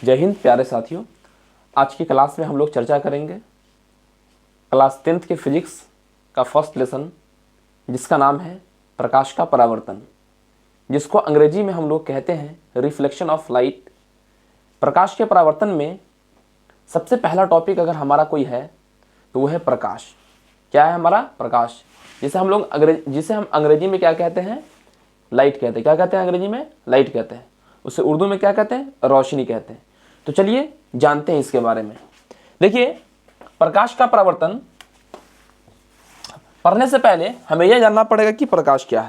जय हिंद प्यारे साथियों। आज की क्लास में हम लोग चर्चा करेंगे क्लास 10th के फिजिक्स का फर्स्ट लेसन, जिसका नाम है प्रकाश का परावर्तन, जिसको अंग्रेजी में हम लोग कहते हैं रिफ्लेक्शन ऑफ लाइट। प्रकाश के परावर्तन में सबसे पहला टॉपिक अगर हमारा कोई है तो वो है प्रकाश। क्या है हमारा? प्रकाश, जिसे हम अंग्रेजी में क्या कहते हैं? लाइट कहते हैं। क्या कहते हैं अंग्रेजी में? लाइट कहते हैं। उसे उर्दू में क्या कहते हैं? रोशनी कहते हैं। तो चलिए जानते हैं इसके बारे में। देखिए, प्रकाश का परावर्तन पढ़ने से पहले हमें यह जानना पड़ेगा कि प्रकाश क्या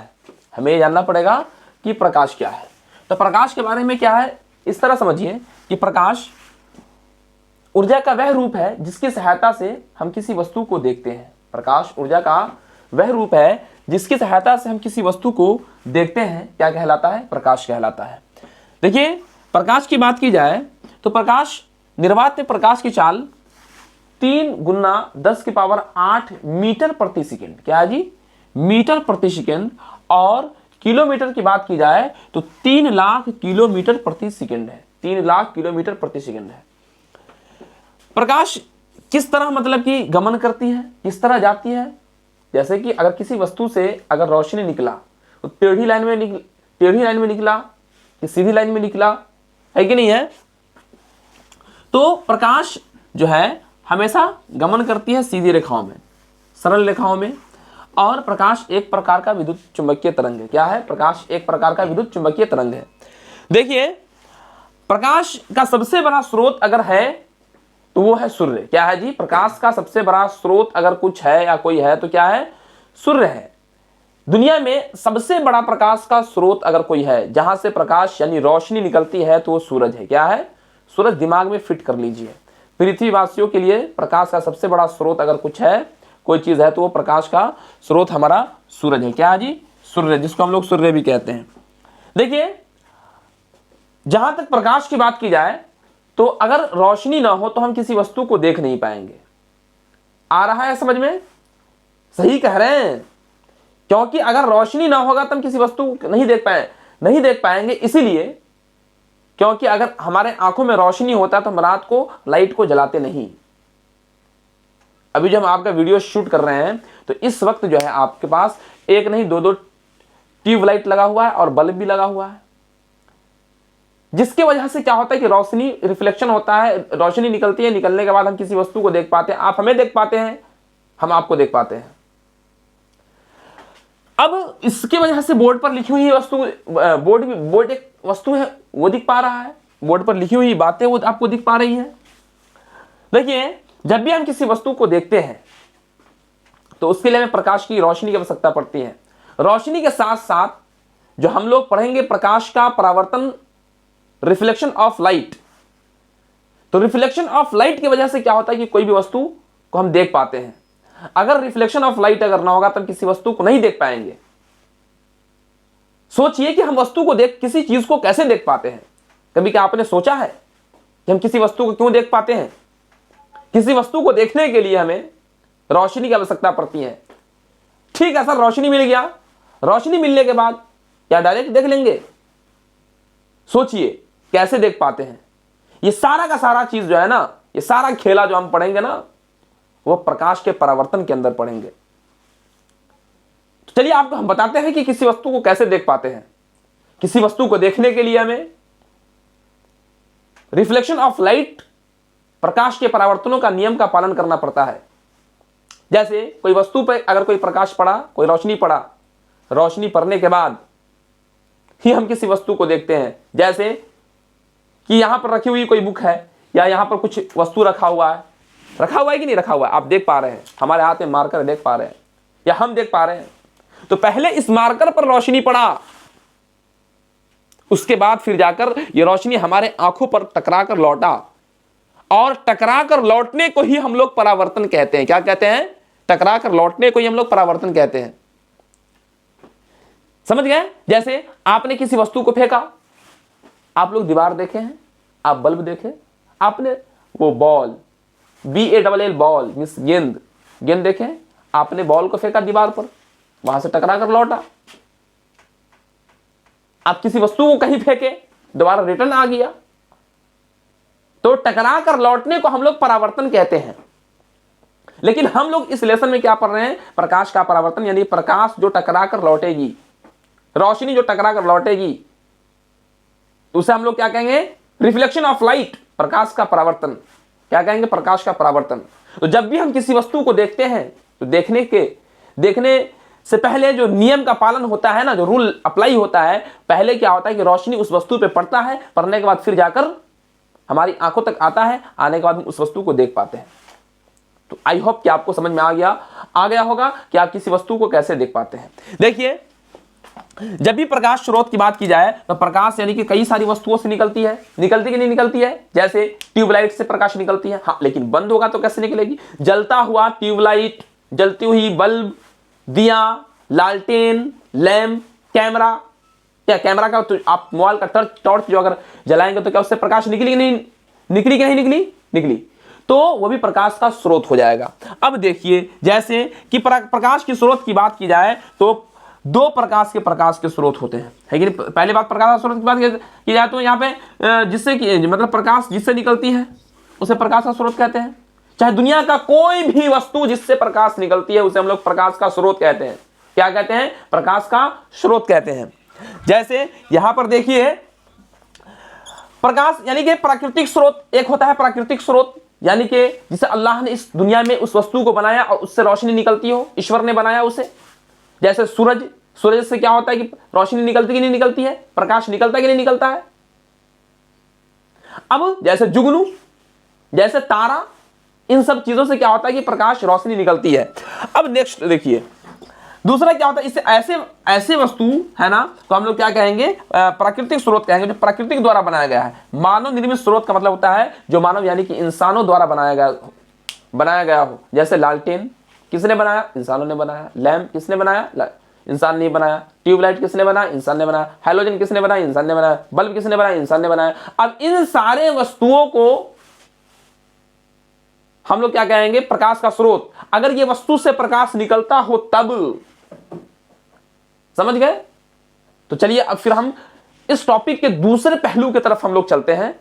है। तो प्रकाश के बारे में क्या है, इस तरह समझिए कि प्रकाश ऊर्जा का वह रूप है जिसकी सहायता से हम किसी वस्तु को देखते हैं। प्रकाश ऊर्जा का वह रूप है जिसकी सहायता से हम किसी वस्तु को देखते हैं। क्या कहलाता है? प्रकाश कहलाता है। देखिए, प्रकाश की बात की जाए तो प्रकाश निर्वात में प्रकाश की चाल 3 × 10⁸ मीटर प्रति सेकेंड। क्या है जी? मीटर प्रति सेकेंड। और किलोमीटर की बात की जाए तो 3 लाख किलोमीटर प्रति सेकेंड है। 3 लाख किलोमीटर प्रति सेकेंड है। प्रकाश किस तरह मतलब कि गमन करती है, किस तरह जाती है? जैसे कि अगर किसी वस्तु से अगर रोशनी निकला तो टेढ़ी लाइन में निकला कि सीधी लाइन में निकला, है कि नहीं है? तो प्रकाश जो है हमेशा गमन करती है सीधी रेखाओं में, सरल रेखाओं में। और प्रकाश एक प्रकार का विद्युत चुंबकीय तरंग है। क्या है? प्रकाश एक प्रकार का विद्युत चुंबकीय तरंग है। देखिए, प्रकाश का सबसे बड़ा स्रोत अगर है तो वो है सूर्य। क्या है जी? प्रकाश का सबसे बड़ा स्रोत अगर कुछ है या कोई है तो क्या है? सूर्य है। दुनिया में सबसे बड़ा प्रकाश का स्रोत अगर कोई है, जहां से प्रकाश यानी रोशनी निकलती है, तो वो सूरज है। क्या है? सूरज। दिमाग में फिट कर लीजिए। पृथ्वीवासियों के लिए प्रकाश का सबसे बड़ा स्रोत अगर कुछ है, कोई चीज है, तो वो प्रकाश का स्रोत हमारा सूरज है। क्या है जी? सूर्य, जिसको हम लोग सूर्य भी कहते हैं। देखिए, जहां तक प्रकाश की बात की जाए तो अगर रोशनी ना हो तो हम किसी वस्तु को देख नहीं पाएंगे। आ रहा है समझ में? सही कह रहे हैं। क्योंकि अगर रोशनी ना होगा तो हम किसी वस्तु को नहीं देख पाएंगे। इसीलिए क्योंकि अगर हमारे आंखों में रोशनी होता है तो हम रात को लाइट को जलाते नहीं। अभी जब हम आपका वीडियो शूट कर रहे हैं तो इस वक्त जो है आपके पास एक नहीं 2 ट्यूबलाइट लगा हुआ है और बल्ब भी लगा हुआ है, जिसके वजह से क्या होता है कि रोशनी रिफ्लेक्शन होता है, रोशनी निकलती है। निकलने के बाद हम किसी वस्तु को देख पाते हैं। आप हमें देख पाते हैं, हम आपको देख पाते हैं। अब इसके वजह से बोर्ड पर लिखी हुई वस्तु, बोर्ड एक वस्तु है, वो दिख पा रहा है। बोर्ड पर लिखी हुई बातें वो आपको दिख पा रही हैं। देखिए, जब भी हम किसी वस्तु को देखते हैं तो उसके लिए हमें प्रकाश की रोशनी की आवश्यकता पड़ती है। रोशनी के साथ साथ जो हम लोग पढ़ेंगे प्रकाश का परावर्तन, रिफ्लेक्शन ऑफ लाइट। तो रिफ्लेक्शन ऑफ लाइट की वजह से क्या होता है कि कोई भी वस्तु को हम देख पाते हैं। अगर रिफ्लेक्शन ऑफ लाइट अगर ना होगा तो हम किसी वस्तु को नहीं देख पाएंगे। सोचिए कि हम वस्तु को किसी चीज को कैसे देख पाते हैं। कभी क्या आपने सोचा है कि हम किसी वस्तु को क्यों देख पाते हैं? किसी वस्तु को देखने के लिए हमें रोशनी की आवश्यकता पड़ती है। ठीक है सर, रोशनी मिल गया। रोशनी मिलने के बाद क्या डायरेक्ट देख लेंगे? सोचिए कैसे देख पाते हैं। ये सारा का सारा चीज जो है ना, ये सारा खेला जो हम पढ़ेंगे ना, वो प्रकाश के परावर्तन के अंदर पढ़ेंगे। तो चलिए आपको हम बताते हैं कि किसी वस्तु को कैसे देख पाते हैं। किसी वस्तु को देखने के लिए हमें रिफ्लेक्शन ऑफ लाइट, प्रकाश के परावर्तनों का नियम का पालन करना पड़ता है। जैसे कोई वस्तु पर अगर कोई प्रकाश पड़ा, कोई रोशनी पड़ा, रोशनी पड़ने के बाद ही हम किसी वस्तु को देखते हैं। जैसे कि यहां पर रखी हुई कोई बुक है या यहां पर कुछ वस्तु रखा हुआ है कि नहीं रखा हुआ है, आप देख पा रहे हैं। हमारे हाथ में मार्कर देख पा रहे हैं या हम देख पा रहे हैं। तो पहले इस मार्कर पर रोशनी पड़ा, उसके बाद फिर जाकर यह रोशनी हमारे आंखों पर टकरा कर लौटा, और टकरा कर लौटने को ही हम लोग परावर्तन कहते हैं। क्या कहते हैं? टकरा कर लौटने को ही हम लोग परावर्तन कहते हैं। समझ गए? जैसे आपने किसी वस्तु को फेंका, आप लोग दीवार देखे हैं, आप बल्ब देखे, आपने वो बॉल, BALL बॉल मींस गेंद देखे, आपने बॉल को फेंका दीवार पर, वहां से टकरा कर लौटा। आप किसी वस्तु को कहीं फेंके, दोबारा रिटर्न आ गया। तो टकरा कर लौटने को हम लोग परावर्तन कहते हैं। लेकिन हम लोग इस लेसन में क्या पढ़ रहे हैं? प्रकाश का परावर्तन, यानी प्रकाश जो टकरा कर लौटेगी, रोशनी जो टकरा कर लौटेगी, उसे हम लोग क्या कहेंगे? रिफ्लेक्शन ऑफ लाइट, प्रकाश का परावर्तन। क्या कहेंगे? प्रकाश का परावर्तन। तो जब भी हम किसी वस्तु को देखते हैं तो देखने से पहले जो नियम का पालन होता है ना, जो रूल अप्लाई होता है, पहले क्या होता है कि रोशनी उस वस्तु पे पड़ता है, पड़ने के बाद फिर जाकर हमारी आंखों तक आता है, आने के बाद हम उस वस्तु को देख पाते हैं। तो आई होप कि आपको समझ में आ गया होगा कि आप किसी वस्तु को कैसे देख पाते हैं। देखिए, जब भी प्रकाश स्रोत की बात की जाए तो प्रकाश यानी कि कई सारी वस्तुओं से निकलती कि नहीं निकलती है? जैसे ट्यूबलाइट से प्रकाश निकलती है, हाँ, लेकिन बंद होगा तो कैसे निकलेगी? जलता हुआ ट्यूबलाइट, जलती हुई बल्ब, दिया, लालटेन, लैंप, कैमरा, क्या कैमरा का तो आप मोबाइल का टॉर्च जो अगर जलाएंगे तो क्या उससे प्रकाश निकली कि नहीं निकली, तो वो भी प्रकाश का स्रोत हो जाएगा। अब देखिए, जैसे कि प्रकाश की स्रोत की बात की जाए तो दो प्रकाश के स्रोत होते हैं, है कि नहीं? पहली बात प्रकाश का स्रोत की बात की जाए तो यहाँ पे जिससे मतलब प्रकाश जिससे निकलती है उसे प्रकाश का स्रोत कहते हैं। चाहे दुनिया का कोई भी वस्तु जिससे प्रकाश निकलती है उसे हम लोग प्रकाश का स्रोत कहते हैं। क्या कहते हैं? प्रकाश का स्रोत कहते हैं। जैसे यहां पर देखिए, प्रकाश यानी कि प्राकृतिक स्रोत एक होता है, प्राकृतिक स्रोत यानी कि जिसे अल्लाह ने इस दुनिया में उस वस्तु को बनाया और उससे रोशनी निकलती हो, ईश्वर ने बनाया उसे। जैसे सूरज से क्या होता है कि रोशनी निकलती कि नहीं निकलती है? प्रकाश निकलता कि नहीं निकलता है? अब जैसे जुगनू, जैसे तारा, इन सब चीजों से क्या होता है कि प्रकाश रोशनी निकलती है। अब नेक्स्ट देखिए, दूसरा क्या होता है, इससे ऐसे वस्तु है ना, तो हम लोग क्या कहेंगे? प्राकृतिक स्रोत कहेंगे, जो प्राकृतिक द्वारा बनाया गया है। मानव निर्मित स्रोत का मतलब होता है जो मानव यानी कि इंसानों द्वारा बनाया गया हो। जैसे लालटेन किसने बनाया? इंसानों ने बनाया। लैंप किसने बनाया? इंसान ने बनाया। ट्यूबलाइट किसने बनाया? इंसान ने बनाया। हैलोजन किसने बनाया? इंसान ने बनाया। बल्ब किसने बनाया? इंसान ने बनाया। अब इन सारे वस्तुओं को हम लोग क्या कहेंगे? प्रकाश का स्रोत। अगर ये वस्तु से प्रकाश निकलता हो तब, समझ गए? तो चलिए अब फिर हम इस टॉपिक के दूसरे पहलू की तरफ हम लोग चलते हैं,